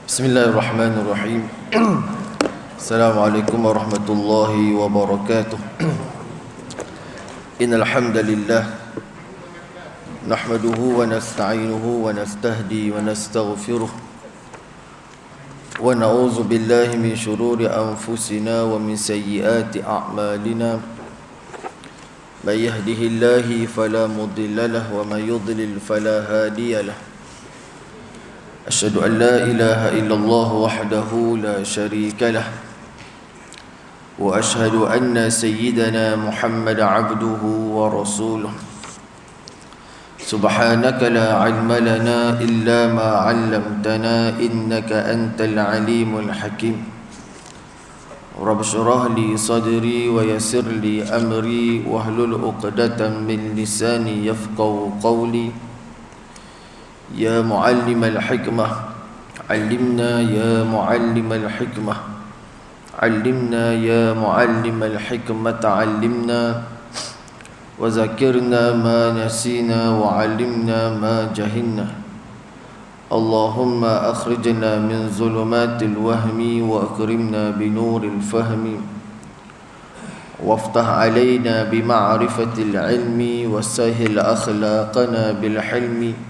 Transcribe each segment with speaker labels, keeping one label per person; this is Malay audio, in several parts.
Speaker 1: Bismillahirrahmanirrahim. Assalamualaikum warahmatullahi wabarakatuh. Innal hamdalillah nahmaduhu wa nasta'inuhu wa nastahdi wa nastaghfiruh wa na'udzu billahi min shururi anfusina wa min sayyiati a'malina. May yahdihillahu fala mudilla lahu wa may yudlil fala hadiya lahu. أشهد أن لا إله إلا الله وحده لا شريك له وأشهد أن سيدنا محمد عبده ورسوله سبحانك لا علم لنا إلا ما علمتنا إنك أنت العليم الحكيم رب اشرح لي صدري ويسر لي أمري واحلل عقدة من لساني يفقهوا قولي يا معلم الحكمة علمنا يا معلم الحكمة علمنا يا معلم الحكمة علمنا وذكرنا ما نسينا وعلمنا ما جهلنا اللهم أخرجنا من ظلمات الوهم وأكرمنا بنور الفهم وافتح علينا بمعرفة العلم وسهل أخلاقنا بالحلم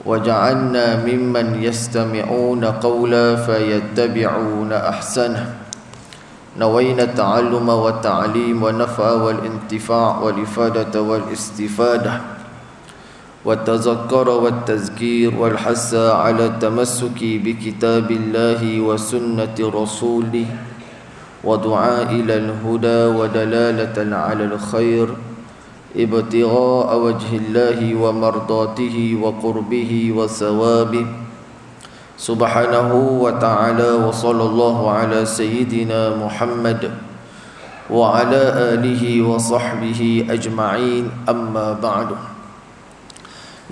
Speaker 1: وجعلنا ممن يستمعون قولا فيتبعون أحسنه نوينا التعلم والتعليم والنفع والانتفاع والإفادة والاستفادة والتذكر والتذكير والحث على التمسك بكتاب الله وسنة رسوله ودعاء إلى الهدى ودلالة على الخير ابتغاء وجه الله ومرضاته وقربه وثوابه سبحانه وتعالى وصلى الله على سيدنا محمد وعلى آله وصحبه أجمعين أما بعد.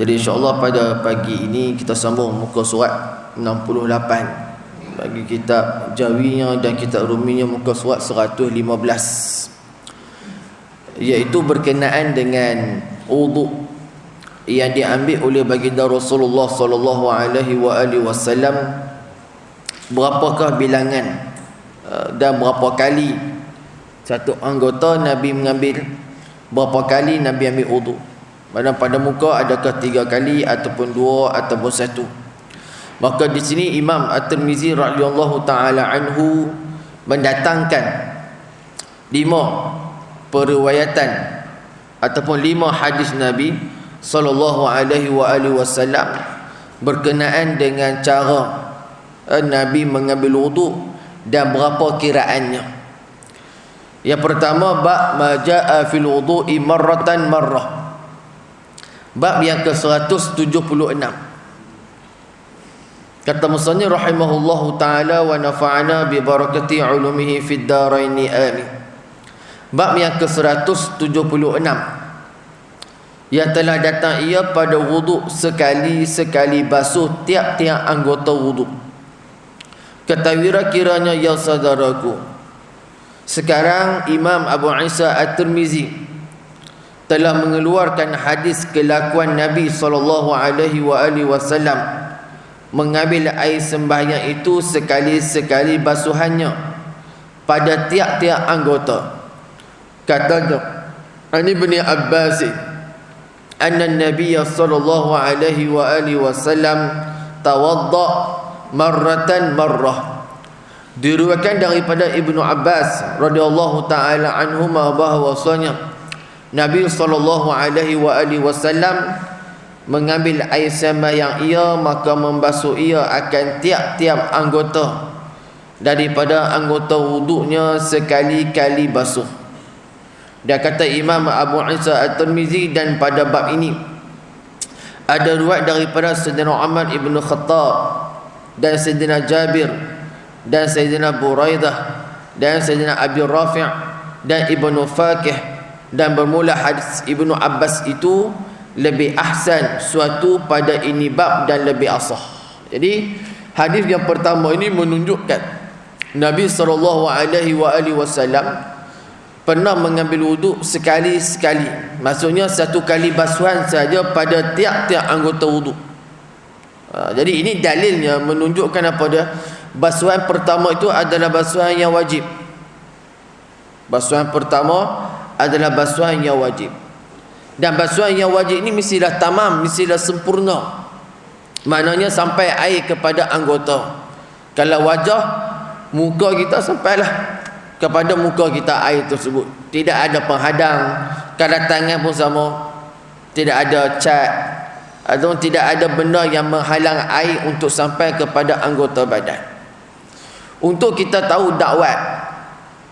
Speaker 1: Jadi insyaAllah pada pagi ini kita sambung muka surat 68 bagi kitab Jawinya dan kitab Ruminya, muka surat 115, iaitu berkenaan dengan wudu yang diambil oleh baginda Rasulullah sallallahu alaihi wasallam. Berapakah bilangan dan berapa kali satu anggota Nabi mengambil, berapa kali Nabi ambil wudu? Pada muka adakah 3 kali ataupun 2 ataupun 1? Maka di sini Imam At-Tirmizi radhiyallahu taala anhu mendatangkan 5 periwayatan ataupun 5 hadis Nabi sallallahu alaihi wasallam berkenaan dengan cara Nabi mengambil wudu dan berapa kiraannya. Yang pertama, bab ma jaa fil wudu'i marratan marrah. Bab yang ke-176. Kata musannif rahimahullahu taala wa nafa'ana bi barakati ulumihi fid dharaini amin. Bab yang ke-176 yang telah datang ia pada wuduk sekali basuh tiap-tiap anggota wuduk. Ketahuilah kiranya ya saudaraku, sekarang Imam Abu Isa At-Tirmizi telah mengeluarkan hadis kelakuan Nabi SAW mengambil air sembahyang itu sekali basuhannya pada tiap-tiap anggota. Kata An Ibn Abbas anna Nabiy sallallahu alaihi wasallam tawadda marratan marrah. Diriwayatkan daripada Ibnu Abbas radhiyallahu taala anhuma bahwasanya Nabi sallallahu alaihi wasallam mengambil air sembahyang ia, maka membasuh ia akan tiap-tiap anggota daripada anggota wuduknya sekali-kali basuh. Dan kata Imam Abu Isa At-Tirmizi, dan pada bab ini ada riwayat daripada Sayyidina Umar ibn Khattab dan Sayyidina Jabir dan Sayyidina Buraidah dan Sayyidina Abi Rafi' dan Ibnu Fakih, dan bermula hadis Ibnu Abbas itu lebih ahsan suatu pada ini bab dan lebih asah. Jadi hadis yang pertama ini menunjukkan Nabi SAW pernah mengambil wuduk sekali-sekali. Maksudnya 1 kali basuhan saja pada tiap-tiap anggota wuduk. Jadi ini dalilnya menunjukkan apa dia? Basuhan pertama itu adalah basuhan yang wajib. Basuhan pertama adalah basuhan yang wajib. Dan basuhan yang wajib ini mestilah tamam, mestilah sempurna. Maknanya sampai air kepada anggota. Kalau wajah, muka kita sampailah kepada muka kita air tersebut. Tidak ada penghadang. Kalau tangan pun sama, tidak ada cat atau tidak ada benda yang menghalang air untuk sampai kepada anggota badan. Untuk kita tahu dakwat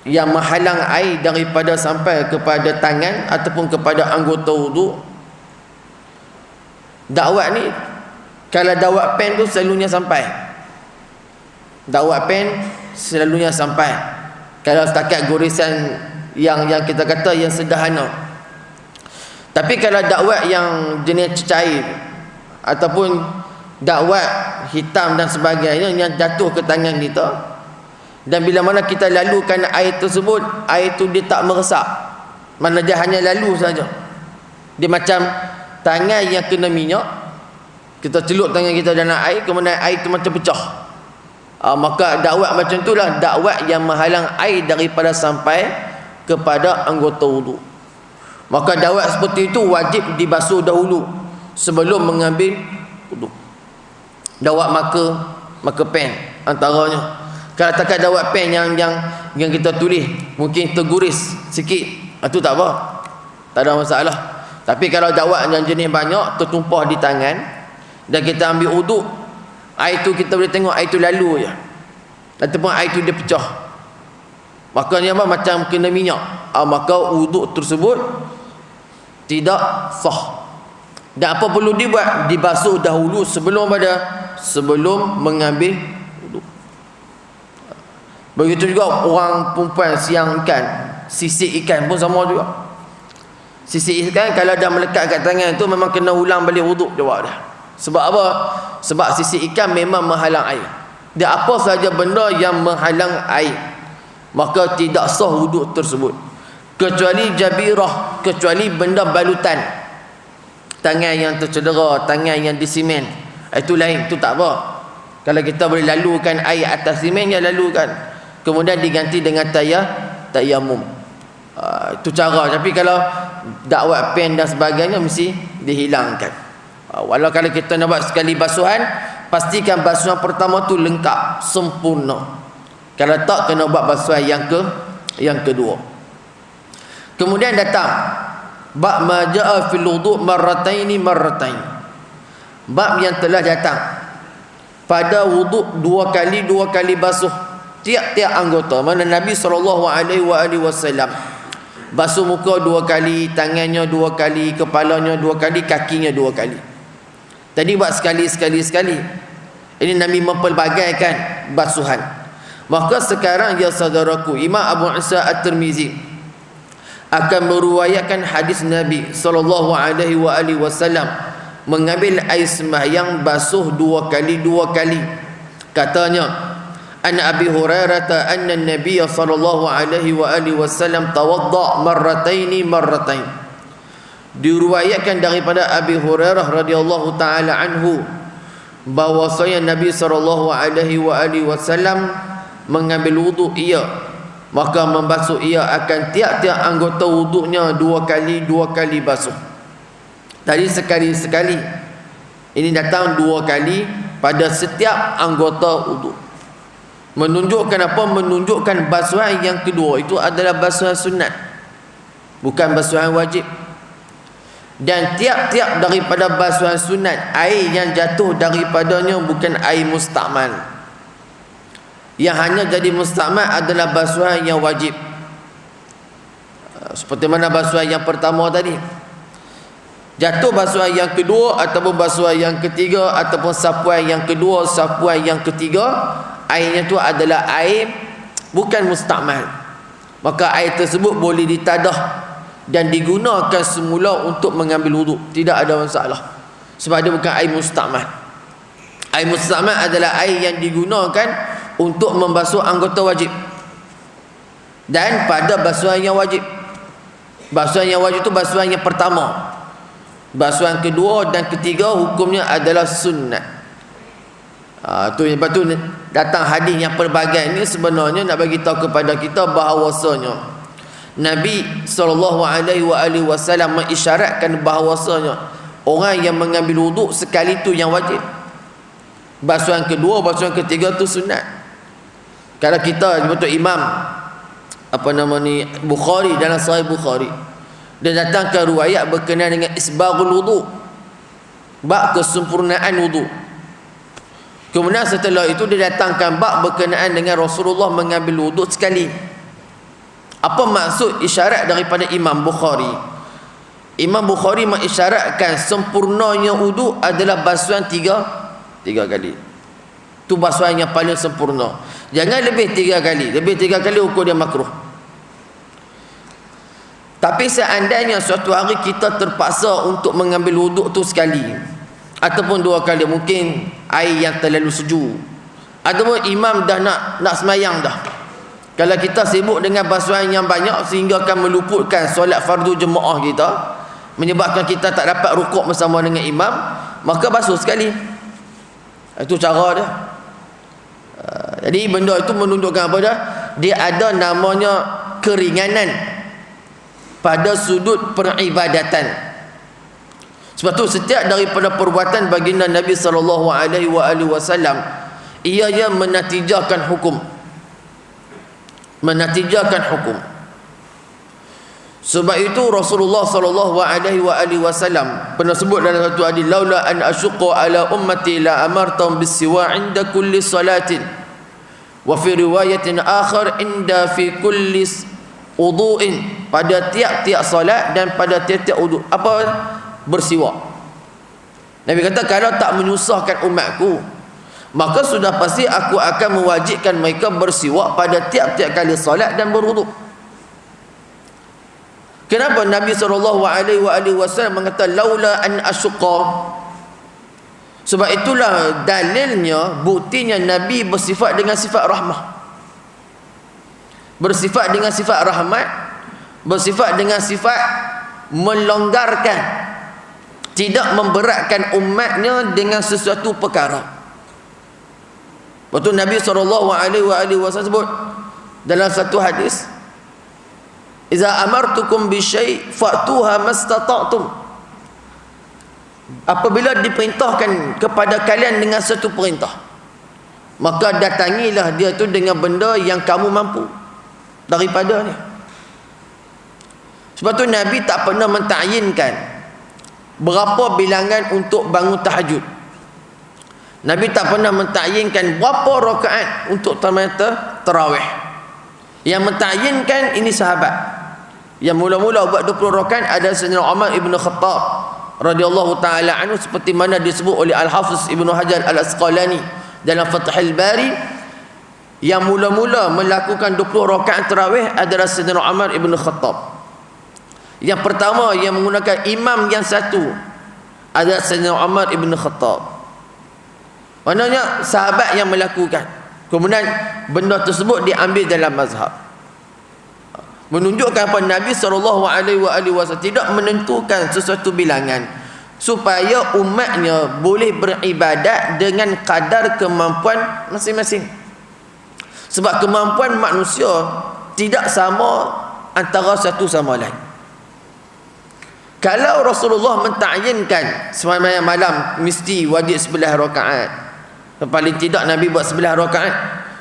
Speaker 1: yang menghalang air daripada sampai kepada tangan ataupun kepada anggota wudu, dakwat ni, kalau dakwat pen tu selalunya sampai. Dakwat pen selalunya sampai. Kalau setakat gorisan yang kita kata yang sederhana. Tapi kalau dakwat yang jenis cair ataupun dakwat hitam dan sebagainya yang jatuh ke tangan kita, dan bila mana kita lalukan air tersebut, air tu dia tak meresap. Mana dia hanya lalu saja. Dia macam tangan yang kena minyak. Kita celup tangan kita dalam air, kemudian air tu macam pecah. Maka dakwat macam itulah dakwat yang menghalang air daripada sampai kepada anggota wudu. Maka dakwat seperti itu wajib dibasuh dahulu sebelum mengambil wudu. Dakwat maka pen antaranya. Kalau takat dakwat pen yang kita tulis mungkin terguris sikit, itu tak apa, tak ada masalah. Tapi kalau dakwat yang jenis banyak tertumpah di tangan dan kita ambil wudu, air tu kita boleh tengok air tu lalu je, ataupun air tu dia pecah, makanya apa? Macam kena minyak. Maka wudu tersebut tidak sah. Dan apa perlu dibuat? Dibasuh dahulu sebelum mengambil wudu. Begitu juga orang perempuan siang ikan, sisik ikan pun sama juga. Sisik ikan kalau dah melekat kat tangan tu memang kena ulang balik wudu jawab dah. Sebab apa? Sebab sisik ikan memang menghalang air. Dia apa sahaja benda yang menghalang air, maka tidak sah wudu tersebut. Kecuali jabirah, kecuali benda balutan. Tangan yang tercedera, tangan yang disimen, itu lain, itu tak apa. Kalau kita boleh lalukan air atas simen, ya lalukan. Kemudian diganti dengan tayamum. Itu cara. Tapi kalau dakwat pen dan sebagainya mesti dihilangkan. Walau kalau kita nak buat sekali basuhan, pastikan basuhan pertama tu lengkap, sempurna. Kalau tak, kena buat basuhan yang kedua. Kemudian datang bab ma jaa fil wudu' marratain. Bab yang telah datang pada wudu' dua kali basuh tiap-tiap anggota. Mana Nabi SAW basuh muka 2 kali, tangannya 2 kali, kepalanya 2 kali, kakinya 2 kali. Tadi buat sekali. Ini Nabi mempelbagaikan basuhan. Maka sekarang ya saudaraku, Imam Abu Isa At-Tirmizi akan meruwayatkan hadis Nabi SAW mengambil air sembahyang basuh 2 kali. Katanya, an Abi Hurairah anna an-nabiy sallallahu alaihi wasallam tawadda marratain. Diriwayatkan daripada Abi Hurairah radhiyallahu taala anhu bahwasanya Nabi sallallahu alaihi wasallam mengambil wudu maka membasuh akan tiap-tiap anggota wudunya 2 kali basuh. Tadi sekali. Ini datang 2 kali pada setiap anggota wudu. Menunjukkan apa? Menunjukkan basuhan yang kedua itu adalah basuhan sunat, bukan basuhan wajib. Dan tiap-tiap daripada basuhan sunat, air yang jatuh daripadanya bukan air mustakmal. Yang hanya jadi mustakmal adalah basuhan yang wajib. Seperti mana basuhan yang pertama tadi. Jatuh basuhan yang kedua ataupun basuhan yang ketiga ataupun sapuan yang kedua, sapuan yang ketiga, airnya itu adalah air bukan mustakmal. Maka air tersebut boleh ditadah dan digunakan semula untuk mengambil wuduk. Tidak ada masalah. Sebab dia bukan air mustakmal. Air mustakmal adalah air yang digunakan untuk membasuh anggota wajib. Dan pada basuhan yang wajib. Basuhan yang wajib itu basuhan yang pertama. Basuhan kedua dan ketiga hukumnya adalah sunnat. Lepas tu datang hadis yang pelbagai ni sebenarnya nak bagi tahu kepada kita bahawasanya Nabi SAW mengisyaratkan bahawasanya orang yang mengambil wuduk sekali tu yang wajib. Basuhan kedua, basuhan ketiga tu sunat. Kalau kita betul Imam Bukhari, dalam Sahih Bukhari, dia datangkan riwayat berkenaan dengan isbaghul wuduk, bab kesempurnaan wuduk. Kemudian setelah itu dia datangkan bab berkenaan dengan Rasulullah mengambil wuduk sekali. Apa maksud isyarat daripada Imam Bukhari? Imam Bukhari mengisyaratkan sempurnanya wuduk adalah basuhan tiga kali. Itu basuhan yang paling sempurna. Jangan lebih 3 kali. Lebih 3 kali hukum dia makruh. Tapi seandainya suatu hari kita terpaksa untuk mengambil wuduk tu sekali ataupun 2 kali, mungkin air yang terlalu sejuk, ataupun imam dah nak semayang dah, kalau kita sibuk dengan basuhan yang banyak sehingga akan meluputkan solat fardu jemaah kita, menyebabkan kita tak dapat rukuk bersama dengan imam, maka basuh sekali. Itu cara dia. Jadi benda itu menunjukkan apa dah? Dia ada namanya keringanan pada sudut peribadatan. Sebab tu setiap daripada perbuatan baginda Nabi SAW, ia menatijahkan hukum. Menatijahkan hukum. Sebab itu Rasulullah SAW pernah sebut dalam satu hadis, laula an asyqa ala ummati la amartum bis-siwa 'inda kulli salatin wa fi riwayatin akhar 'inda fi kulli wudu'in, pada tiap-tiap solat dan pada tiap-tiap wudu'. Apa? Bersiwak. Nabi kata, kalau tak menyusahkan umatku, maka sudah pasti aku akan mewajibkan mereka bersiwak pada tiap-tiap kali solat dan berwuduk. Kenapa Nabi SAW mengatakan laula an asyqa? Sebab itulah dalilnya, buktinya Nabi bersifat dengan sifat rahmah, bersifat dengan sifat rahmat, bersifat dengan sifat melonggarkan, tidak memberatkan umatnya dengan sesuatu perkara. Waktu Nabi SAW sebut dalam satu hadis, iza amartukum bisyai' fa'tuha mastata'tum. Apabila diperintahkan kepada kalian dengan satu perintah, maka datangilah dia tu dengan benda yang kamu mampu daripadanya. Sebab tu Nabi tak pernah mentakyinkan berapa bilangan untuk bangun tahajud. Nabi tak pernah mentakyinkan berapa rakaat untuk tarawih. Yang mentakyinkan ini sahabat. Yang mula-mula buat 20 rakaat ada Sayyidina Umar ibn Khattab radhiyallahu taala anhu, seperti mana disebut oleh Al-Hafiz Ibnu Hajar Al-Asqalani dalam Fathul Bari. Yang mula-mula melakukan 20 rakaat tarawih adalah Sayyidina Umar ibn Khattab. Yang pertama yang menggunakan imam yang satu adalah Sayyidina Umar ibn Khattab. Maknanya sahabat yang melakukan. Kemudian benda tersebut diambil dalam mazhab. Menunjukkan apa? Nabi SAW tidak menentukan sesuatu bilangan supaya umatnya boleh beribadat dengan kadar kemampuan masing-masing. Sebab kemampuan manusia tidak sama antara satu sama lain. Kalau Rasulullah mentakyinkan sembahyang malam mesti wajib 11 rakaat, paling tidak Nabi buat 11 rakaat,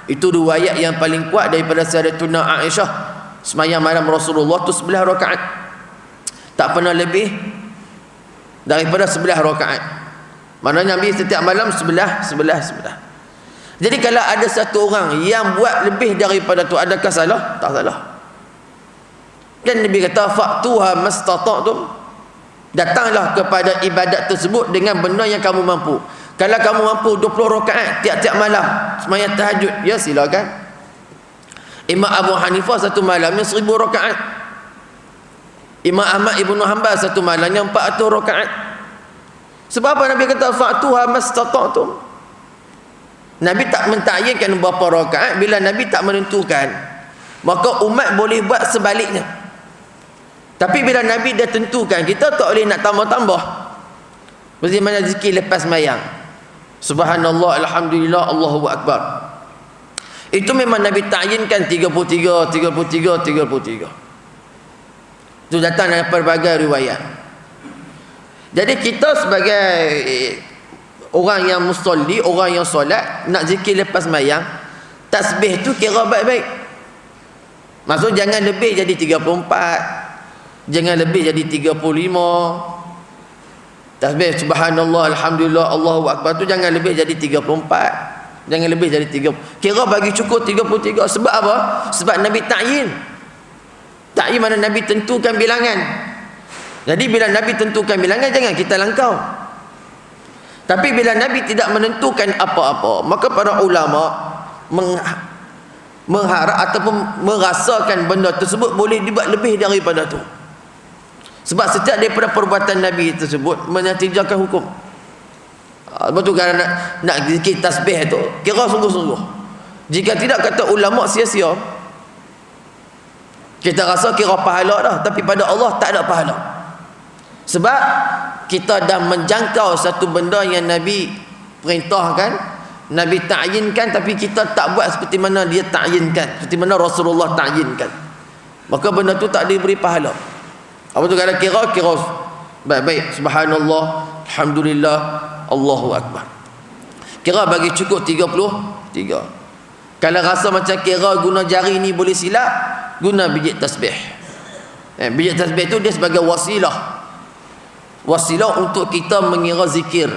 Speaker 1: itu riwayat yang paling kuat daripada Sayyidatuna Aisyah. Sembahyang malam Rasulullah tu 11 rakaat, tak pernah lebih daripada 11 rakaat. Maknanya Nabi setiap malam 11. Jadi kalau ada satu orang yang buat lebih daripada tu, adakah salah? Tak salah. Kan Nabi kata fa'tuha mastata'tum, datanglah kepada ibadat tersebut dengan benda yang kamu mampu. Kalau kamu mampu 20 rakaat tiap-tiap malam sembahyang tahajud, ya silakan. Imam Abu Hanifah satu malamnya 1000 rakaat. Imam Ahmad Ibn Hanbal satu malamnya 400 rakaat. Sebab apa Nabi kata fa'tuha mastata'tum? Nabi tak mentakyinkan berapa rakaat. Bila Nabi tak menentukan, maka umat boleh buat sebaliknya. Tapi bila Nabi dah tentukan, kita tak boleh nak tambah-tambah. Seperti mana zikir lepas mayang. Subhanallah, alhamdulillah, Allahu akbar. Itu memang Nabi ta'yinkan 33. Itu datang dari pelbagai riwayat. Jadi kita sebagai orang yang musolli, orang yang solat, nak zikir lepas mayang, tasbih tu kira baik-baik. Maksud jangan lebih jadi 34, jangan lebih jadi 35. Tasbih subhanallah, alhamdulillah, Allahu akbar tu jangan lebih jadi 34, jangan lebih jadi 30. Kira bagi cukup 33. Sebab apa? Sebab Nabi ta'yin. Ta'yin mana Nabi tentukan bilangan. Jadi bila Nabi tentukan bilangan, jangan kita langkau. Tapi bila Nabi tidak menentukan apa-apa, maka para ulama mengharap ataupun merasakan benda tersebut boleh dibuat lebih daripada tu. Sebab setiap daripada perbuatan Nabi tersebut menatijakan hukum. Sebab tu kalau nak zikir tasbih tu, kira sungguh-sungguh. Jika tidak, kata ulama, sia-sia. Kita rasa kira pahala dah, tapi pada Allah tak ada pahala. Sebab kita dah menjangkau satu benda yang Nabi perintahkan, Nabi ta'yinkan, tapi kita tak buat seperti mana dia ta'yinkan, seperti mana Rasulullah ta'yinkan. Maka benda tu tak diberi pahala. Apa tu kalau kira baik-baik, subhanallah, alhamdulillah, Allahu akbar. Kira bagi cukup 33. Kalau rasa macam kira guna jari ni boleh silap, guna biji tasbih. Biji tasbih tu dia sebagai wasilah untuk kita mengira zikir.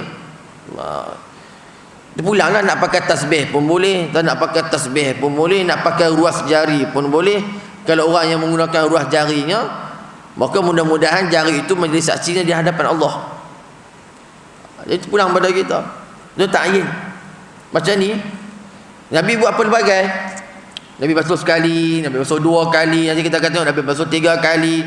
Speaker 1: Dia pulanglah nak pakai tasbih pun boleh, tak nak pakai tasbih pun boleh, nak pakai ruas jari pun boleh. Kalau orang yang menggunakan ruas jarinya, maka mudah-mudahan jari itu menjadi saksinya di hadapan Allah. Itu pulang pada kita. Dia ta'yin. Macam ni Nabi buat pelbagai. Nabi basuh sekali, Nabi basuh 2 kali, nanti kita kata Nabi basuh 3 kali.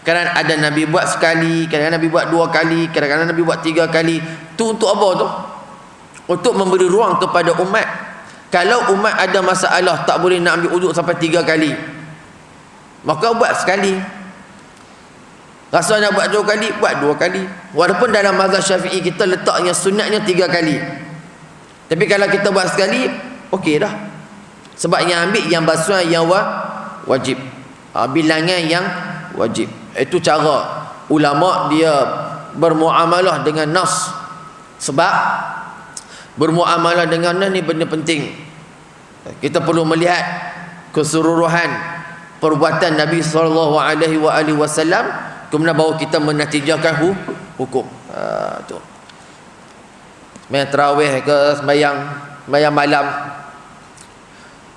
Speaker 1: Kadang ada Nabi buat sekali, kadang-kadang Nabi buat 2 kali, kadang-kadang Nabi buat 3 kali. Tu untuk apa tu? Untuk memberi ruang kepada umat. Kalau umat ada masalah tak boleh nak ambil uduk sampai 3 kali, maka buat sekali. Rasa nak buat 2 kali, buat 2 kali. Walaupun dalam mazhab Syafi'i kita letaknya sunatnya 3 kali. Tapi kalau kita buat sekali, okey dah. Sebab yang ambil yang basuhan yang wajib. Bilangan yang wajib. Itu cara ulama dia bermuamalah dengan nas. Sebab bermuamalah dengan nas ni benda penting. Kita perlu melihat keseluruhan perbuatan Nabi SAW, kemudian baru kita menatijakan hukum. Tu. Sembahyang tarawih ke sembahyang malam.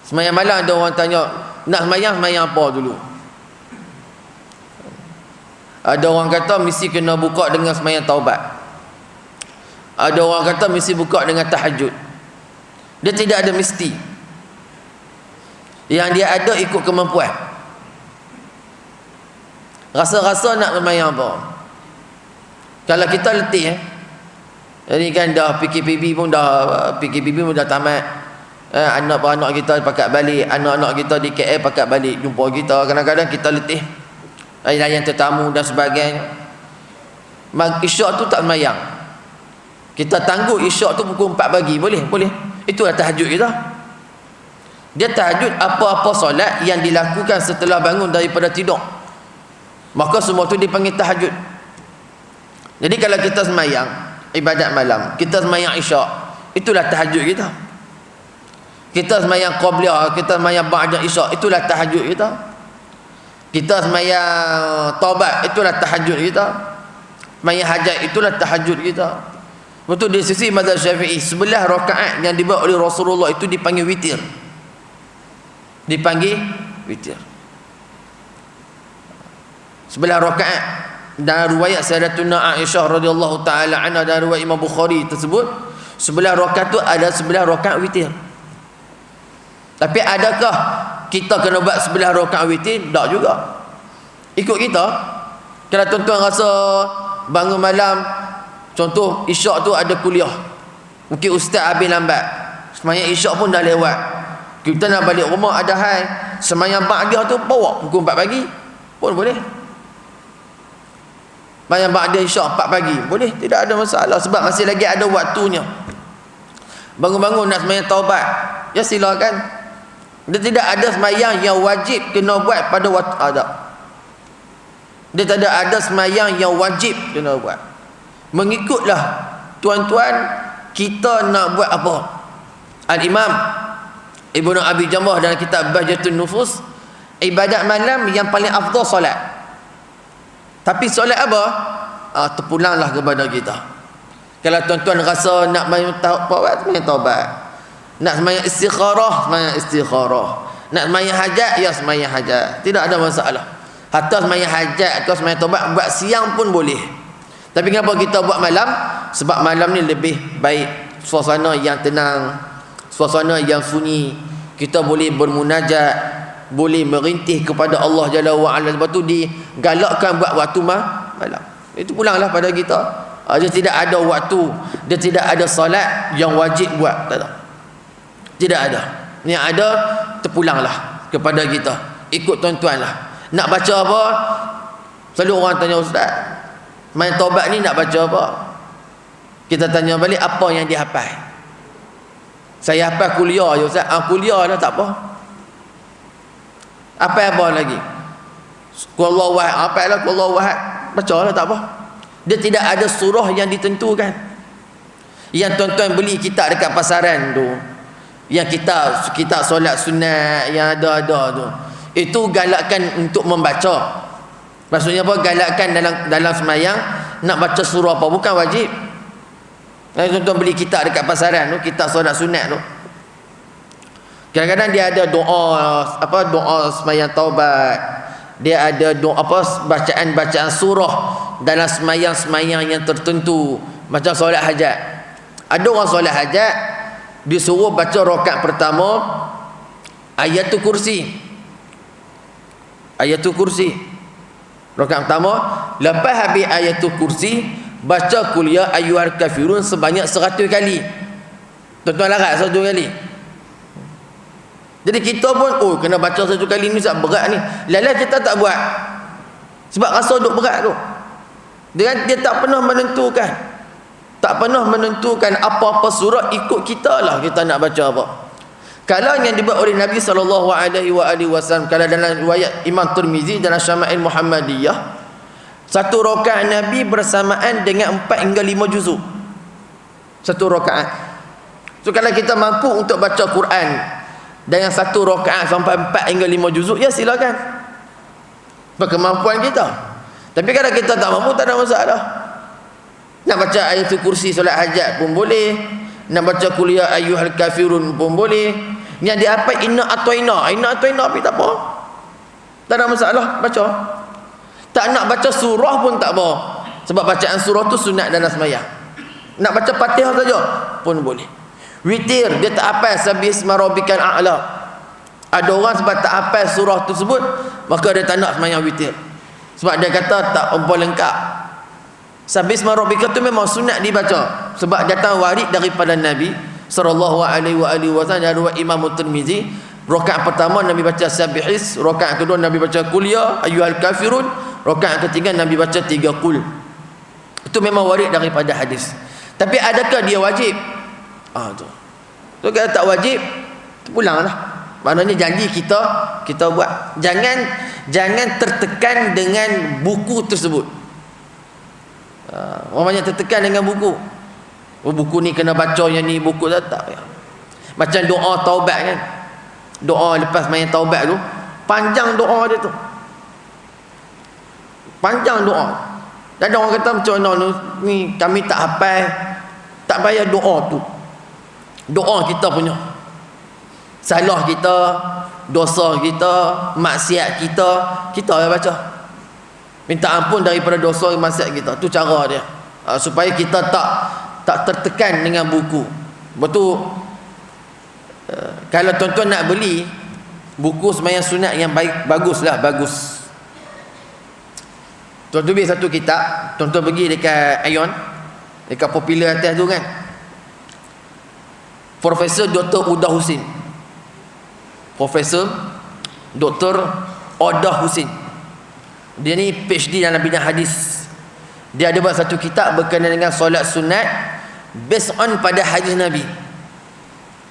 Speaker 1: Sembahyang malam ada orang tanya, nak sembahyang apa dulu? Ada orang kata mesti kena buka dengan sembahyang taubat. Ada orang kata mesti buka dengan tahajud. Dia tidak ada mesti. Yang dia ada ikut kemampuan. Rasa-rasa nak sembahyang apa? Kalau kita letih, jadi kan dah PKPB pun dah tamat. Anak-anak kita pakat balik, anak-anak kita di KL pakat balik jumpa kita. Kadang-kadang kita letih, layan tetamu dan sebagainya. Isyak tu tak sembahyang, kita tangguh isyak tu pukul 4 pagi, boleh? Itulah tahajud kita. Dia tahajud apa-apa solat yang dilakukan setelah bangun daripada tidur, maka semua tu dipanggil tahajud. Jadi kalau kita sembahyang ibadat malam, kita sembahyang isyak, itulah tahajud kita. Kita sembahyang qabliyah, kita sembahyang ba'da isyak, itulah tahajud kita. Kita sembahyang taubat, itulah tahajud kita. Sembahyang hajat, itulah tahajud kita. Betul, di sisi mazhab Syafi'i 11 rakaat yang dibuat oleh Rasulullah itu dipanggil witir. Dipanggil witir. 11 rakaat. Dan riwayat Sayyidatuna Aisyah radhiyallahu taala anha dan riwayat Imam Bukhari tersebut, 11 rakaat tu ada 11 rakaat witir. Tapi adakah kita kena buat 11 rakaat witir? Tak juga. Ikut kita. Kalau tuan-tuan rasa bangun malam, contoh isyak tu ada kuliah, mungkin ustaz habis lambat, sembahyang isyak pun dah lewat, kita nak balik rumah ada hal, sembahyang ba'dah tu bawa pukul 4 pagi pun boleh. Sembahyang ba'dah isyak 4 pagi boleh, tidak ada masalah, sebab masih lagi ada waktunya. Bangun-bangun nak sembahyang taubat, ya silakan. Dia tidak ada sembahyang yang wajib kena buat pada waktu ada. Dia tidak ada sembahyang yang wajib kena buat. Mengikutlah tuan-tuan kita nak buat apa. Al-Imam Ibnu Abi Jamrah dalam kitab Bahjatun Nufus, ibadat malam yang paling afdal solat. Tapi solat apa? Terpulanglah kepada kita. Kalau tuan-tuan rasa nak sembahyang taubat, sembahyang taubat. Nak sembahyang istikharah. Nak sembahyang hajat, ya sembahyang hajat. Tidak ada masalah. Hatta sembahyang hajat atau sembahyang taubat buat siang pun boleh. Tapi kenapa kita buat malam? Sebab malam ni lebih baik, suasana yang tenang, suasana yang sunyi. Kita boleh bermunajat, boleh merintih kepada Allah Jalla wa Ala. Sebab tu digalakkan buat waktu malam. Itu pulanglah pada kita. Dia tidak ada waktu, dia tidak ada solat yang wajib buat, tak ada. Tidak ada. Yang ada terpulanglah kepada kita. Ikut tuan-tuan lah. Nak baca apa? Selalu orang tanya, ustaz, main taubat ni nak baca apa? Kita tanya balik, apa yang dihafal? Saya hafal kuliah je ustaz. Kuliah dah tak apa. Apa lagi? Qul wahid, hafal lah qul wahid. Baca lah tak apa. Dia tidak ada surah yang ditentukan. Yang tuan-tuan beli kitab dekat pasaran tu, yang kitab solat sunat yang ada tu, itu galakkan untuk membaca. Maksudnya apa? Galakkan dalam sembahyang nak baca surah apa, bukan wajib. Tuan-tuan beli kitab dekat pasaran tu, kitab solat sunat tu, kadang-kadang dia ada doa sembahyang taubat, dia ada doa bacaan surah dalam sembahyang yang tertentu, macam solat hajat. Ada orang solat hajat disuruh baca rakaat pertama ayatul kursi. Rakaat pertama, lepas habis ayatul kursi, baca qul ya ayyuhal kafirun sebanyak 100 kali. Tuan-tuan larat 100 kali. Jadi kita pun kena baca 1 kali ni sangat berat ni. Lala kita tak buat. Sebab rasa duk berat tu. Dia tak pernah menentukan. Tak pernah menentukan apa-apa surah, ikut kita lah kita nak baca apa. Kalau yang dibuat oleh Nabi SAW, kalau dalam riwayat Imam Tirmizi dalam Syama'il Muhammadiyah, 1 rakaat Nabi bersamaan dengan 4 hingga 5 juzuk. 1 rakaat. So kalau kita mampu untuk baca Quran dengan 1 rakaat sampai 4 hingga 5 juzuk, ya silakan. Berkemampuan kita. Tapi kalau kita tak mampu, tak ada masalah. Nak baca ayatul kursi solat hajat pun boleh. Nak baca qul ya ayyuhal kafirun pun boleh. Yang dia apa inna atwaina tapi tak apa. Tak ada masalah baca. Tak nak baca surah pun tak apa. Sebab bacaan surah tu sunat dalam sembahyang. Nak baca Fatihah saja pun boleh. Witir dia tak hafal sabbihisma rabbikal a'la. Ada orang sebab tak hafal surah tersebut, maka dia tak nak sembahyang witir. Sebab dia kata tak lengkap. Sabbihisma rabbika tu memang sunat dibaca, sebab datang warid daripada Nabi sallallahu alaihi wasallam dari Imam Tirmizi. Rakaat pertama Nabi baca sabbihis, rakaat kedua Nabi baca qul ya ayyuhal kafirun, rakaat ketiga Nabi baca 3 qul. Itu memang warid daripada hadis. Tapi adakah dia wajib? Tu. So kalau tak wajib, pulanglah. Maknanya janji kita buat. Jangan tertekan dengan buku tersebut. Orang banyak tertekan dengan buku. Buku ni kena baca yang ni, buku tak. Macam doa taubat kan. Doa lepas main taubat tu, panjang doa dia tu. Panjang doa. Dan ada orang kata macam mana ni, kami tak hafal, tak payah doa tu. Doa kita punya. Salah kita, dosa kita, maksiat kita yang baca. Minta ampun daripada dosa dan maksiat kita. Tu cara dia. Supaya kita tak tertekan dengan buku. Betul. Kalau tuan-tuan nak beli buku sembahyang sunat yang baik, baguslah, bagus. Tuan-tuan beli satu kitab, tuan-tuan pergi dekat Aeon, dekat Popular atas tu kan. Profesor Dr. Uda Husin. Profesor Dr. Uda Husin. Dia ni PhD dalam bidang hadis. Dia ada buat satu kitab berkenaan dengan solat sunat based on pada hadis Nabi.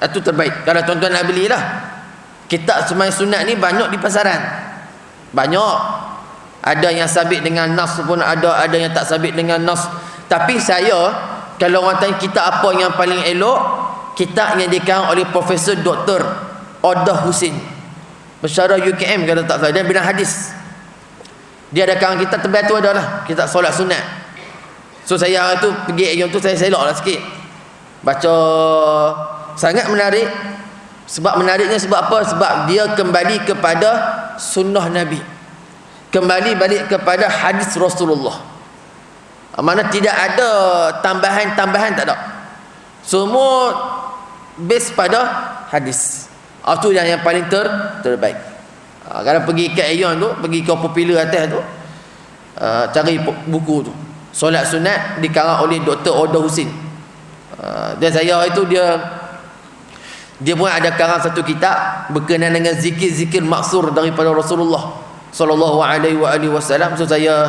Speaker 1: Itu terbaik. Kalau tuan-tuan nak belilah, kitab sembahyang sunat ni banyak di pasaran. Banyak. Ada yang sabit dengan nas pun ada yang tak sabit dengan nas. Tapi saya, kalau orang tanya kitab apa yang paling elok, kitab yang dikarang oleh Profesor Dr. Odah Husin, pensyarah UKM kalau tak salah, dia bidang hadis. Dia ada karang kitab terbaik tu adalah kitab solat sunat. So saya tu pergi yang tu, saya selok lah sikit baca. Sangat menarik. Sebab menariknya sebab apa? Sebab dia kembali kepada sunnah Nabi, kembali balik kepada hadis Rasulullah. Mana tidak ada tambahan-tambahan, tak ada. Semua base pada hadis. Itu yang paling terbaik. Kalau pergi ke Aeon tu, pergi ke popular atas tu, cari buku tu, solat sunat dikarang oleh Dr. Odah Husin. Dan saya itu dia pun ada karang satu kitab berkenaan dengan zikir-zikir maksur daripada Rasulullah sallallahu alaihi wasallam. So saya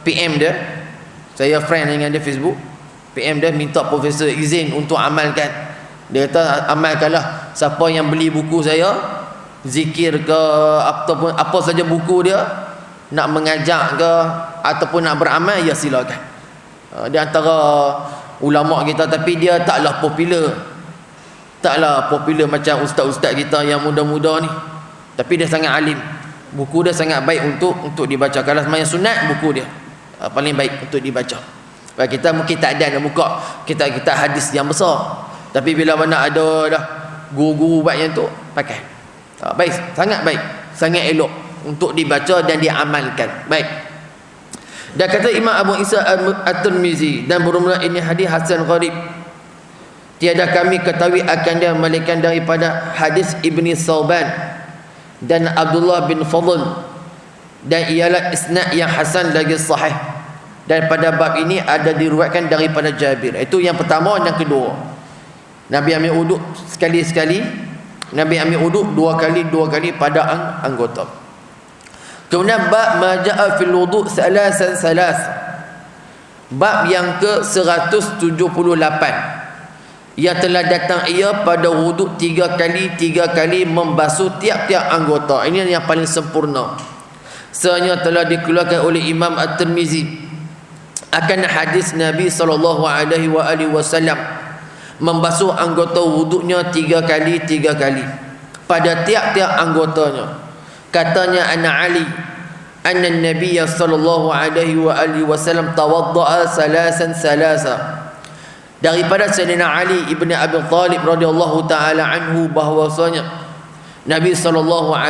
Speaker 1: PM dia, saya friend dengan dia Facebook, PM dia minta profesor izin untuk amalkan. Dia kata amalkanlah, siapa yang beli buku saya, zikir ke ataupun apa saja buku dia, nak mengajak ke ataupun nak beramal, ya silakan. Dia antara ulama kita, tapi dia taklah popular macam ustaz-ustaz kita yang muda-muda ni, tapi dia sangat alim. Buku dia sangat baik untuk dibaca. Kalau sembahyang sunat, buku dia paling baik untuk dibaca. Sebab kita mungkin tak ada nak buka kitab-kitab hadis yang besar, tapi bila mana ada dah guru-guru buat yang tu, pakai. Baik, sangat baik, sangat elok untuk dibaca dan diamalkan. Baik. Dan kata Imam Abu Isa At-Tirmizi, dan bermula ini hadis hasan gharib, tiada kami ketahui akan dia melainkan daripada hadis Ibni Sauban dan Abdullah bin Fadl, dan ialah isnad yang hasan lagi sahih. Dan pada bab ini ada diriwayatkan daripada Jabir. Itu yang pertama. Yang kedua, Nabi ambil uduk sekali-sekali, Nabi ambil uduk dua kali pada anggota. Kemudian bab maja'a fil wudu' salasan, bab yang ke-178, yang telah datang ia pada wuduk tiga kali membasuh tiap-tiap anggota. Ini yang paling sempurna. Sebenarnya telah dikeluarkan oleh Imam At-Tirmizi akan hadis Nabi SAW membasuh anggota wuduknya tiga kali pada tiap-tiap anggotanya. Katanya Anna Ali anna Nabi SAW tawadda'a salasan. Daripada Sayyidina Ali ibn Abi Talib radhiyallahu taala anhu, bahwasanya Nabi SAW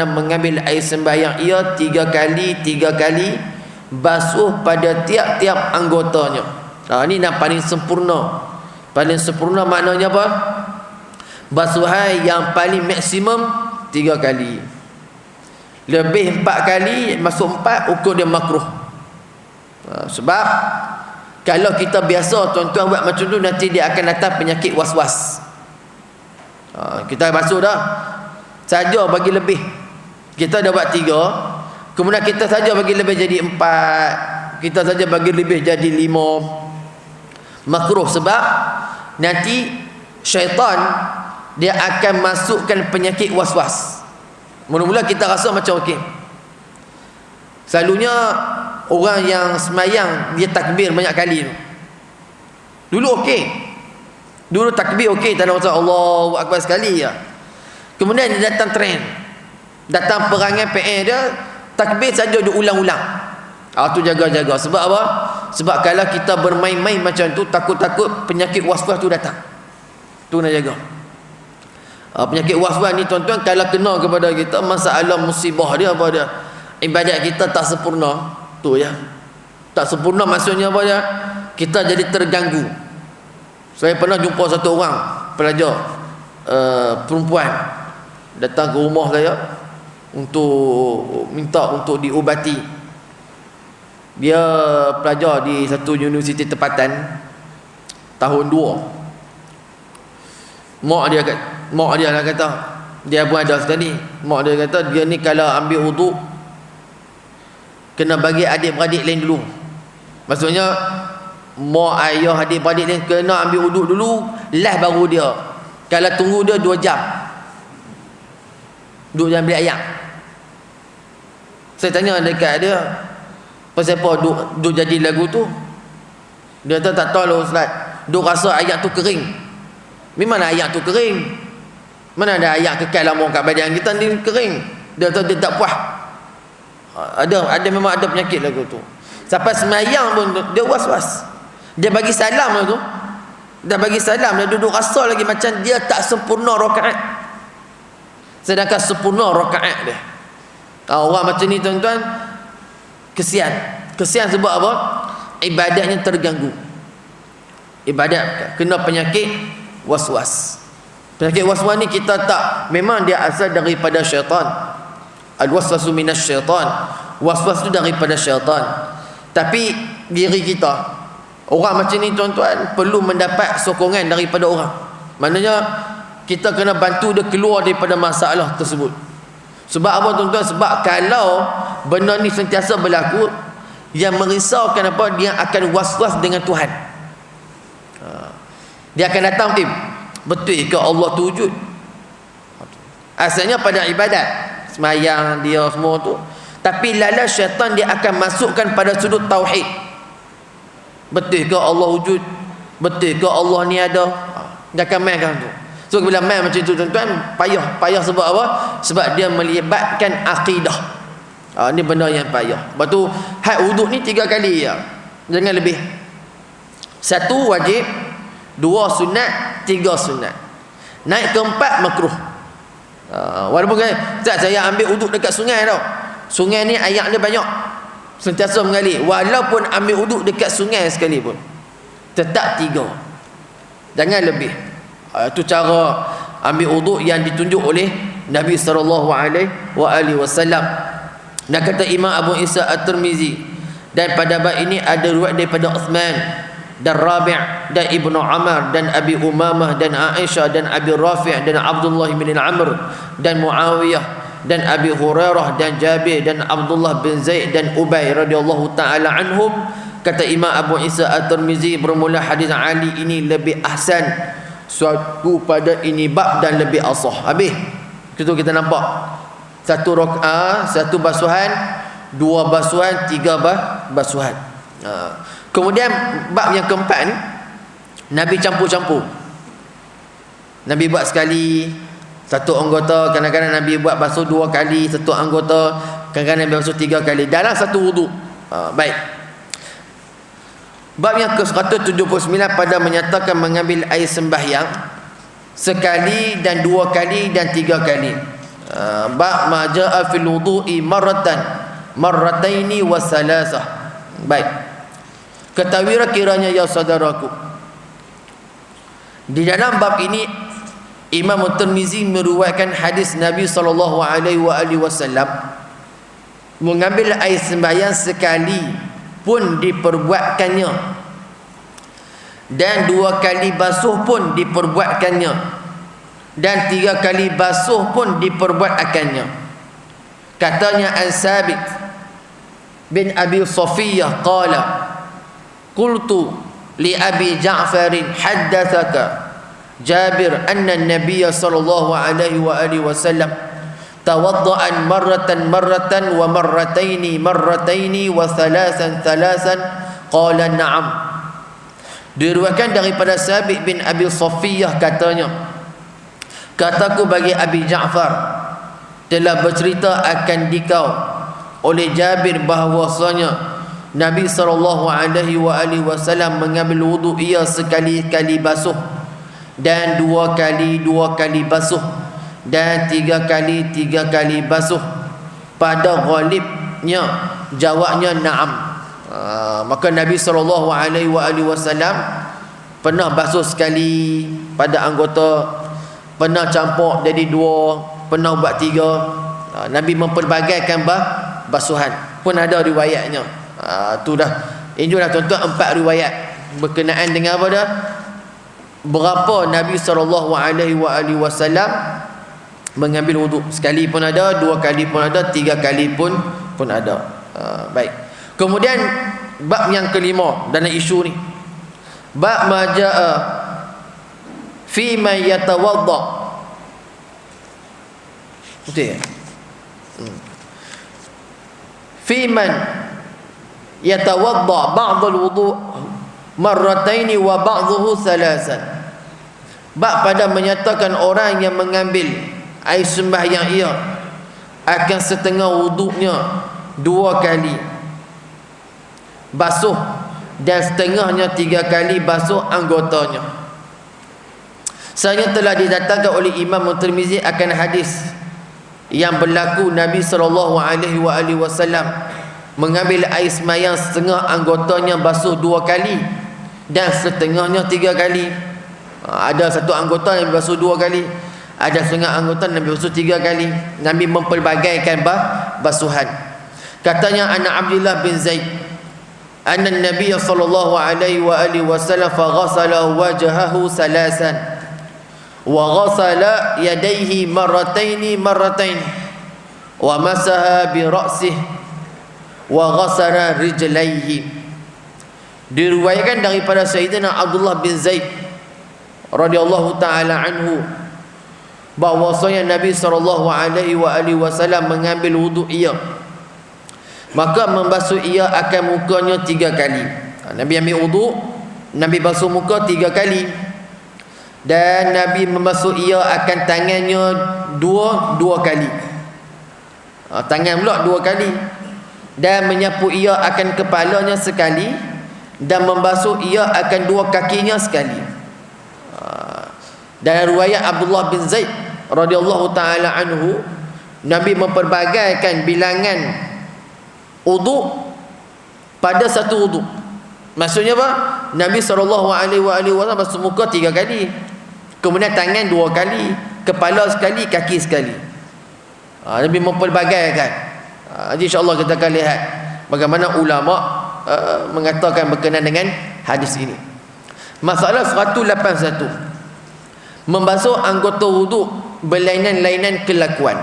Speaker 1: mengambil air sembahyang ia tiga kali basuh pada tiap-tiap anggotanya. Ini yang paling sempurna. Paling sempurna maknanya apa? Basuhan yang paling maksimum 3 kali. Lebih 4 kali, masuk 4, ukur dia makruh. Sebab kalau kita biasa tuan-tuan buat macam tu, nanti dia akan datang penyakit was-was. Kita basuh dah saja bagi lebih, kita dah buat 3, kemudian kita saja bagi lebih jadi 4, kita saja bagi lebih jadi 5, makruh. Sebab nanti syaitan dia akan masukkan penyakit was-was. Mula-mula kita rasa macam okey. Selalunya orang yang semayang dia takbir banyak kali. Dulu okey, dulu takbir okey, tak ada masalah, Allahu Akbar sekali ya. Kemudian dia datang trend, datang perangai PN dia, takbir saja dia ulang-ulang. Tu jaga-jaga. Sebab apa? Sebab kalau kita bermain-main macam tu, takut-takut penyakit was-was tu datang. Tu nak jaga. Penyakit was-was ni tuan-tuan, kalau kena kepada kita, masalah musibah dia apa dia? Ibadat kita tak sempurna. Tu ya. Tak sempurna maksudnya apa dia? Kita jadi terganggu. Saya pernah jumpa satu orang pelajar perempuan datang ke rumah saya untuk minta untuk diubati. Dia pelajar di satu universiti tempatan, tahun 2. Mak dia lah kata, dia pun ada sekali, mak dia kata dia ni kalau ambil wuduk kena bagi adik-beradik lain dulu. Maksudnya mak ayah adik-beradik lain kena ambil wuduk dulu, last baru dia. Kalau tunggu dia 2 jam, 2 jam beli ayam. Saya tanya dekat dia, pasal apa duk jadi lagu tu? Dia kata tak tahu lah Ustaz, duk rasa ayam tu kering. Memang ayam tu kering, mana ada ayam kekal lama kat badan kita ni kering. Dia kata dia tak puas. Ada memang ada penyakit lagu tu. Sampai semayang pun dia was-was. Dia bagi salam lah tu, dah bagi salam, dia duduk rasa lagi macam dia tak sempurna rakaat, sedangkan sempurna rakaat dia. Orang macam ni tuan-tuan, kesian sebab apa? Ibadatnya terganggu. Ibadat kena penyakit was-was. Penyakit was-was ni kita tak, memang dia asal daripada syaitan. Al-waswasu minasyaitan. Was-was tu daripada syaitan. Tapi diri kita, orang macam ni tuan-tuan, perlu mendapat sokongan daripada orang. Maknanya kita kena bantu dia keluar daripada masalah tersebut. Sebab apa tuan-tuan? Sebab kalau benda ni sentiasa berlaku, yang merisaukan apa? Dia akan was-was dengan Tuhan. Dia akan datang, betul ke Allah tu wujud? Asalnya pada ibadat, semayang dia semua tu, tapi lala syaitan dia akan masukkan pada sudut tauhid. Betul ke Allah wujud? Betul ke Allah ni ada? Dia akan mainkan tu. So bila main macam tu tuan-tuan, payah sebab apa? Sebab dia melibatkan akidah. Ni benda yang payah. Lepas tu had wuduk ni 3 kali ya. Jangan lebih. 1 wajib, 2 sunat, 3 sunat. Naik ke 4 makruh. Walaupun saya ambil wuduk dekat sungai tau. Sungai ni air dia banyak, sentiasa mengalir. Walaupun ambil wuduk dekat sungai sekalipun, tetap 3. Jangan lebih. Itu cara ambil wuduk yang ditunjuk oleh Nabi SAW. Dan kata Imam Abu Isa At-Tirmizi, dan pada bab ini ada riwayat daripada Uthman dan Rabi' dan Ibnu Umar dan Abi Umamah dan Aisyah dan Abi Rafi' dan Abdullah bin Amr dan Muawiyah dan Abi Hurairah dan Jabir dan Abdullah bin Zaid dan Ubay radhiyallahu taala anhum. Kata Imam Abu Isa At-Tirmizi, bermula hadis Ali ini lebih ahsan suatu pada ini bab dan lebih asah. Habis itu kita nampak 1 rakaat, 1 basuhan, 2 basuhan, 3 basuhan. Kemudian bab yang keempat ni, Nabi campur-campur. Nabi buat sekali 1 anggota, kadang-kadang Nabi buat basuh 2 kali 1 anggota, kadang-kadang Nabi basuh 3 kali dalam 1 wuduk. Baik. Bab yang ke-179 pada menyatakan mengambil air sembahyang sekali dan 2 kali dan 3 kali. Bab ma jaa fil wudu'i marrataini wa salasah. Baik. Ketahuilah kiranya ya saudaraku, di dalam bab ini Imam Tirmizi meriwayatkan hadis Nabi SAW mengambil air sembahyang sekali pun diperbuatkannya, dan 2 kali basuh pun diperbuatkannya, dan 3 kali basuh pun diperbuatkannya. Katanya An-Sabit bin Abi Safiyah qala qultu li Abi Ja'farin haddathaka Jabir anna an-nabiy sallallahu alaihi wa alihi wasallam tawadda'an marratan wa marrataini wa thalathan qala na'am. Diriwayatkan daripada Sabit bin Abi Safiyah katanya, kataku bagi Abi Ja'far telah bercerita akan dikau oleh Jabir bahwasanya Nabi SAW mengambil wudu ia sekali-kali basuh, dan 2 kali basuh, dan 3 kali basuh. Pada ghalibnya jawabnya na'am. Maka Nabi SAW pernah basuh sekali pada anggota, pernah campur jadi 2, pernah buat 3. Nabi memperbagaikan basuhan, pun ada riwayatnya. Tu dah, ini dah tuan-tuan 4 riwayat berkenaan dengan apa dah, berapa Nabi SAW mengambil wuduk. Sekali pun ada, 2 kali pun ada, 3 kali pun ada. Baik. Kemudian bab yang kelima dalam isu ni, bab majaa fi man yatawadda. Betul ya? Fi man yatawadda ba'd al-wudu' marratain wa ba'dhuhu thalathan. Bab pada menyatakan orang yang mengambil air sembahyang ia akan setengah wuduknya 2 kali basuh dan setengahnya 3 kali basuh anggotanya. Sebenarnya telah didatangkan oleh Imam Tirmizi akan hadis yang berlaku Nabi SAW mengambil air sembahyang setengah anggotanya basuh 2 kali dan setengahnya 3 kali. Ada satu anggota yang basuh 2 kali, ada setengah anggota Nabi basuh 3 kali. Nabi mempelbagaikan basuhan. Katanya Ana Abdullah bin Zaid anna Nabi sallallahu alaihi wasallam faghasala wajhahu salasan wa ghasala yadayhi marratain wa masaha bi ra'sihi wa ghasala rijlaihi. Diriwayatkan daripada Sayyidina Abdullah bin Zaid radhiyallahu taala anhu bahwasanya Nabi sallallahu alaihi wasallam mengambil wuduk ia, maka membasuh ia akan mukanya 3 kali. Nabi ambil wuduk, Nabi basuh muka 3 kali, dan Nabi membasuh ia akan tangannya 2 kali. Tangan pula 2 kali, dan menyapu ia akan kepalanya sekali, dan membasuh ia akan 2 kakinya sekali. Dalam riwayat Abdullah bin Zaid radhiyallahu taala anhu, Nabi memperbagaikan bilangan wuduk pada satu wuduk. Maksudnya apa? Nabi SAW basuh muka 3 kali, kemudian tangan 2 kali, kepala sekali, kaki sekali. Nabi memperbagaikan. Jadi insyaAllah kita akan lihat bagaimana ulama mengatakan berkenaan dengan hadis ini. Masalah 181, membasuh anggota wuduk berlainan-lainan kelakuan.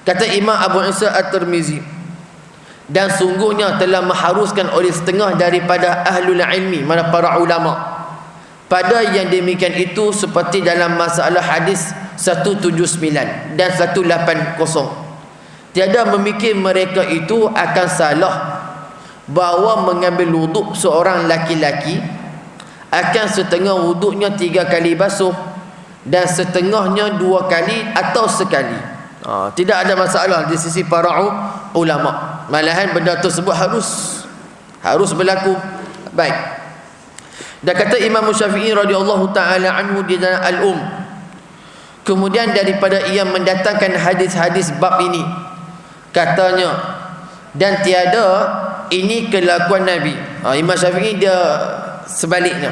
Speaker 1: Kata Imam Abu Isa At-Tirmizi, dan sungguhnya telah mengharuskan oleh setengah daripada ahlul ilmi, mana para ulama, pada yang demikian itu, seperti dalam masalah hadis 179 dan 180. Tiada memikir mereka itu akan salah bahawa mengambil wuduk seorang laki-laki akan setengah wuduknya 3 kali basuh dan setengahnya 2 kali atau sekali. Tidak ada masalah di sisi para ulama. Malahan benda tersebut harus berlaku. Baik. Dan kata Imam Syafi'i radhiyallahu taala anhu di dalam Al-Um, kemudian daripada ia mendatangkan hadis-hadis bab ini, katanya, dan tiada ini kelakuan Nabi. Imam Syafi'i dia sebaliknya.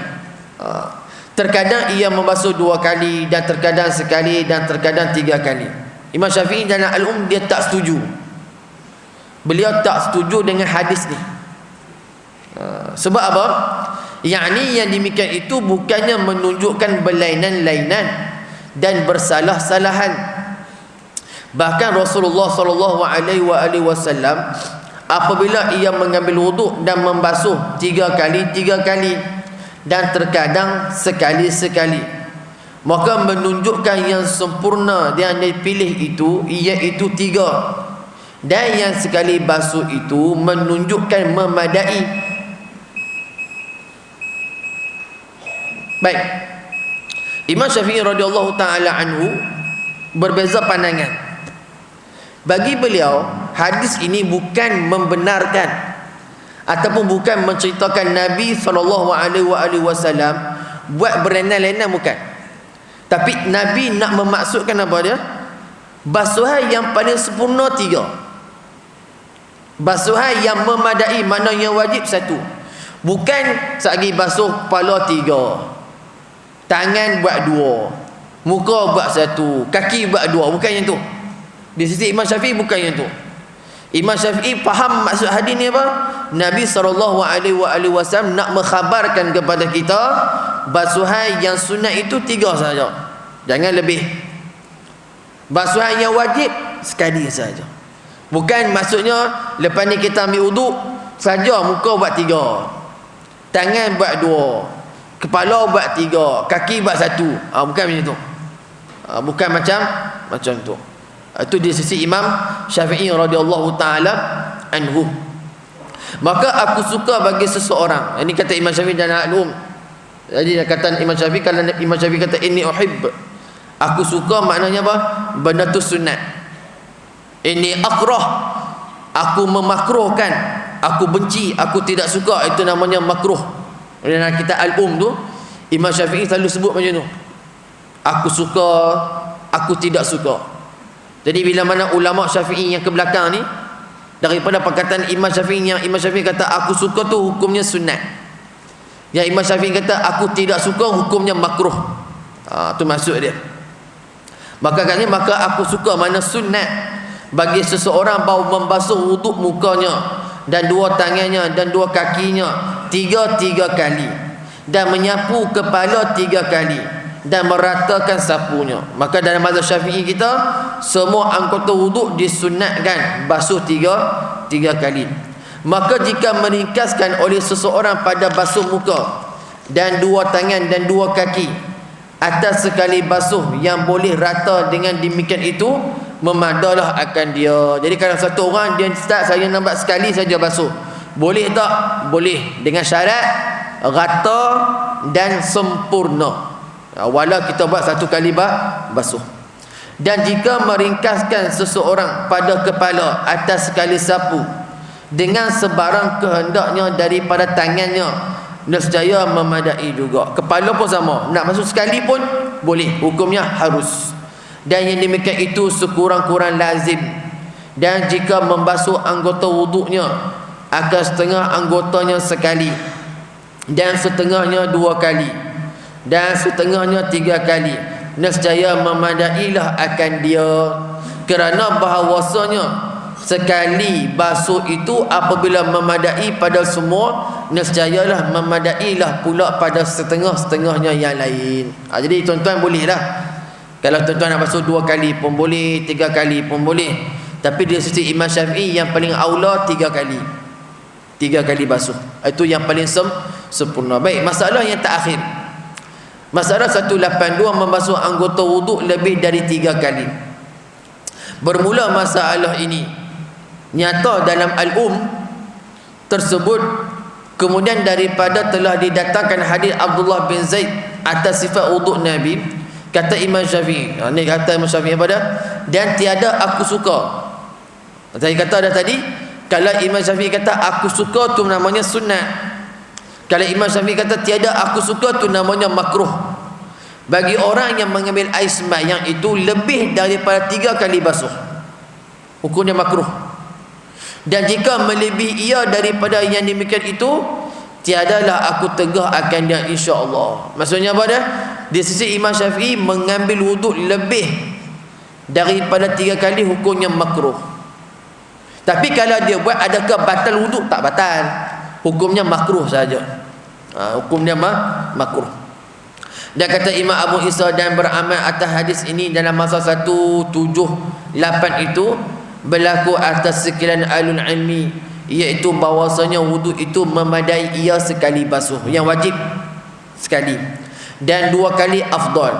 Speaker 1: Terkadang ia membasuh 2 kali, dan terkadang sekali, dan terkadang 3 kali. Imam Syafi'i dalam Al-Um dia tak setuju. Beliau tak setuju dengan hadis ni. Sebab apa? Yakni yang demikian itu bukannya menunjukkan berlainan-lainan dan bersalah-salahan. Bahkan Rasulullah sallallahu alaihi wasallam apabila ia mengambil wuduk dan membasuh 3 kali, dan terkadang sekali-sekali, maka menunjukkan yang sempurna yang dipilih itu iaitu 3, dan yang sekali basuh itu menunjukkan memadai. Baik. Imam Syafi'i radhiyallahu taala anhu berbeza pandangan. Bagi beliau, hadis ini bukan membenarkan ataupun bukan menceritakan Nabi SAW buat berlainan-lainan, bukan. Tapi Nabi nak memaksudkan apa dia? Basuhan yang paling sempurna 3. Basuhan yang memadai, mana yang wajib 1. Bukan sekali basuh kepala 3, tangan buat 2, muka buat 1, kaki buat 2. Bukan yang tu. Di sisi Imam Syafi'i bukan yang tu. Imam Syafi'i faham maksud hadis ni apa? Nabi SAW nak mengkhabarkan kepada kita basuhan yang sunat itu 3 saja, jangan lebih. Basuhan yang wajib sekali saja. Bukan maksudnya lepas ni kita ambil wuduk saja muka buat 3, tangan buat 2, Kepala buat 3, kaki buat 1. Bukan macam tu. Bukan macam tu. Itu di sisi Imam Syafi'i radhiyallahu taala anhu. Maka aku suka bagi seseorang. Ini kata Imam Syafi'i dan Al-Um. Jadi kata Imam Syafi'i, kalau Imam Syafi'i kata inni uhib, aku suka, maknanya apa? Benda tu sunat. Ini akrah, aku memakruhkan, aku benci, aku tidak suka, itu namanya makruh. Dalam kitab Al-Um tu Imam Syafi'i selalu sebut macam tu. Aku suka, aku tidak suka. Jadi bila mana ulama Syafi'i yang ke belakang ni, daripada perkataan Imam Syafi'i, yang Imam Syafi'i kata aku suka tu hukumnya sunat, yang Imam Syafi'i kata aku tidak suka hukumnya makruh. Tu maksud dia. Maka katanya, maka aku suka, mana sunat bagi seseorang bau membasuh wuduk mukanya dan 2 tangannya dan 2 kakinya 3 kali, dan menyapu kepala 3 kali, dan meratakan sapunya. Maka dalam mazhab Syafi'i kita, semua anggota wuduk disunatkan basuh 3 kali. Maka jika meringkaskan oleh seseorang pada basuh muka dan 2 tangan dan 2 kaki atas sekali basuh yang boleh rata, dengan demikian itu memadalah akan dia. Jadi kalau satu orang dia start, saya nampak sekali saja basuh, boleh tak? Boleh, dengan syarat rata dan sempurna. Walau kita buat 1 kali basuh. Dan jika meringkaskan seseorang pada kepala atas sekali sapu dengan sebarang kehendaknya daripada tangannya, nescaya memadai juga. Kepala pun sama, nak basuh sekali pun boleh, hukumnya harus. Dan yang demikian itu sekurang-kurang lazim. Dan jika membasuh anggota wuduknya akan setengah anggotanya sekali, dan setengahnya 2 kali, dan setengahnya 3 kali, nescaya memadailah akan dia. Kerana bahawasanya sekali basuh itu apabila memadai pada semua, nescayalah memadailah pula pada setengah-setengahnya yang lain. Jadi tuan-tuan boleh dah. Kalau tuan-tuan nak basuh 2 kali pun boleh, 3 kali pun boleh. Tapi di sisi Imam Syafi'i yang paling aula 3 kali. 3 kali basuh, itu yang paling sempurna. Baik, masalah yang terakhir, masalah 182, membasuh anggota wuduk lebih dari 3 kali. Bermula masalah ini nyata dalam Al-Um tersebut, kemudian daripada telah didatangkan hadis Abdullah bin Zaid atas sifat wuduk Nabi. Kata Imam Syafi'i, ni kata Imam Syafi'i pada, dan tiada aku suka. Saya kata dah tadi, kalau Imam Syafi'i kata aku suka, tu namanya sunnah. Kalau Imam Syafi'i kata tiada aku suka, tu namanya makruh. Bagi orang yang mengambil air sembahyang itu lebih daripada 3 kali basuh, hukumnya makruh. Dan jika melebihi ia daripada yang demikian itu, tiadalah aku tegah akan dia insya-Allah. Maksudnya apa dah? Di sisi Imam Syafi'i, mengambil wuduk lebih daripada 3 kali hukumnya makruh. Tapi kalau dia buat, adakah batal wuduk? Tak batal, hukumnya makruh saja. Hukumnya makruh. Dan kata Imam Abu Isa, dan beramal atas hadis ini dalam masa 178 itu berlaku atas sekian alun ilmi, iaitu bahawasanya wuduk itu memadai ia sekali basuh, yang wajib sekali, dan 2 kali afdal,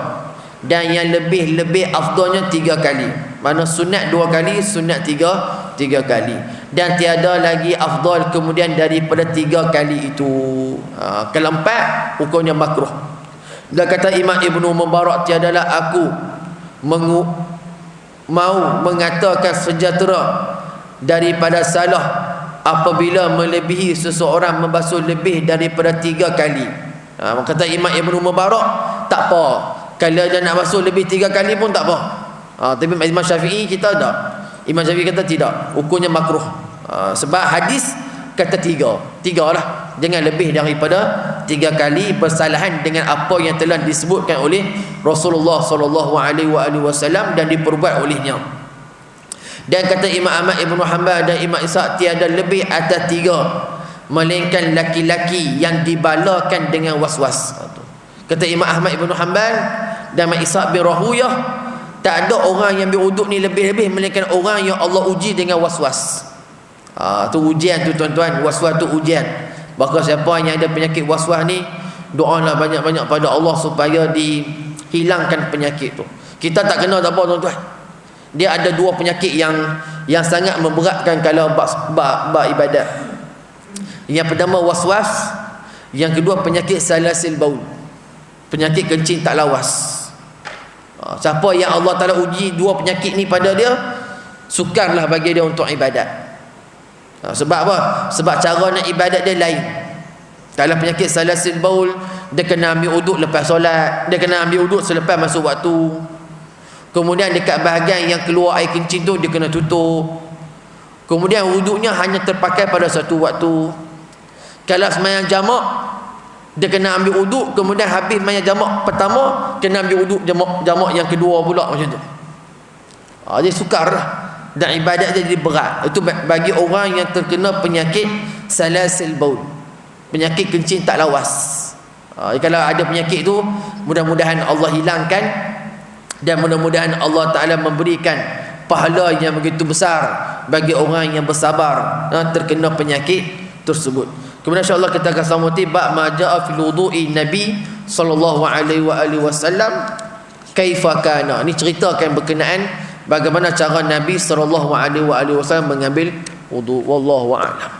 Speaker 1: dan yang lebih afdalnya 3 kali. Mana sunat 2 kali, sunat 3 kali, dan tiada lagi afdal kemudian daripada 3 kali itu. Kalau 4 hukumnya makruh. Dan kata Imam Ibnu Mubarak, tiadalah aku mau mengatakan sejahtera daripada salah apabila melebihi seseorang membasuh lebih daripada 3 kali. Kata Imam Ibnu Mubarak, tak apa kalau dia nak basuh lebih 3 kali pun tak apa. Tapi Imam Syafi'i kita tak. Imam Syafi'i kata tidak, hukumnya makruh. Sebab hadis kata 3 lah, jangan lebih daripada 3 kali, bersalahan dengan apa yang telah disebutkan oleh Rasulullah SAW dan diperbuat olehnya. Dan kata Imam Ahmad Ibn Hanbal dan Imam Ishaq, tiada lebih atas 3 melainkan laki-laki yang dibalakan dengan was-was. Kata Imam Ahmad Ibn Hanbal dan Imam Ishaq bin Rahuyah, tak ada orang yang berwuduk ni lebih-lebih melainkan orang yang Allah uji dengan was-was. Tu ujian tu tuan-tuan, was-was tu ujian. Bahkan siapa yang ada penyakit was-was ni, Doalah banyak-banyak pada Allah supaya dihilangkan penyakit tu. Kita tak kena tak apa tuan-tuan. Dia ada dua penyakit yang sangat memberatkan kalau bab ibadat. Yang pertama waswas, yang kedua penyakit salasil baul. Penyakit kencing tak lawas. Siapa yang Allah Taala uji dua penyakit ni pada dia, sukarlah bagi dia untuk ibadat. Sebab apa? Sebab cara nak ibadat dia lain. Kalau penyakit salasil baul, dia kena ambil uduk lepas solat, dia kena ambil uduk selepas masuk waktu. Kemudian dekat bahagian yang keluar air kencing tu dia kena tutup. Kemudian wuduknya hanya terpakai pada satu waktu. Kalau sembahyang jamak, dia kena ambil uduk, kemudian habis sembahyang jamak pertama kena ambil uduk jamak yang kedua pula, macam tu. Dia sukar lah. Dan ibadat dia jadi berat. Itu bagi orang yang terkena penyakit salasil baul, penyakit kencing tak lawas. Kalau ada penyakit tu, mudah-mudahan Allah hilangkan, dan mudah-mudahan Allah Ta'ala memberikan pahala yang begitu besar bagi orang yang bersabar terkena penyakit tersebut. Kemudian insya-Allah kita akan sambung bab ma jaa fil wudu'i Nabi sallallahu alaihi wasallam kaifa kana. Ini ceritakan berkenaan bagaimana cara Nabi sallallahu alaihi wasallam mengambil wudu. Wallahu a'lam.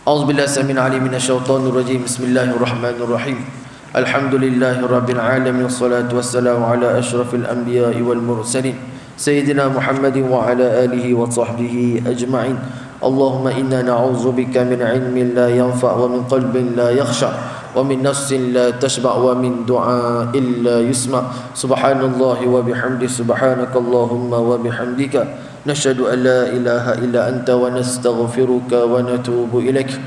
Speaker 1: A'udzubillahi samil alim minasyaitonir rajim. Bismillahirrahmanirrahim. Alhamdulillahi rabbil alamin, wassalatu wassalamu ala asyrafil anbiya'i wal mursalin sayyidina Muhammadin wa ala alihi wa sahbihi ajma'in. Allahumma inna na'udzubika min ilmin la yanfa' wa min qalbin la yakhsha' wa min nafsin la tashba' wa min du'a'in la yusma'. Subhanallahi wa bihamdihi, subhanakallahumma wa bihamdika nashhadu an la ilaha illa anta wa nastaghfiruka wa natubu ilaik.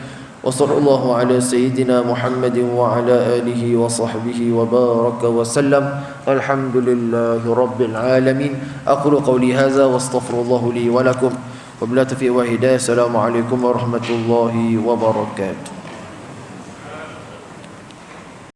Speaker 1: Wa sallallahu ala sayyidina Muhammadin wa ala alihi wa sahbihi wa baraka wa sallam. Alhamdulillahi rabbil alamin. Aqulu qawli hadza wa astaghfirullah li wa lakum wa billahi taufiq wa hidayah. Assalamu alaikum warahmatullahi wabarakatuh.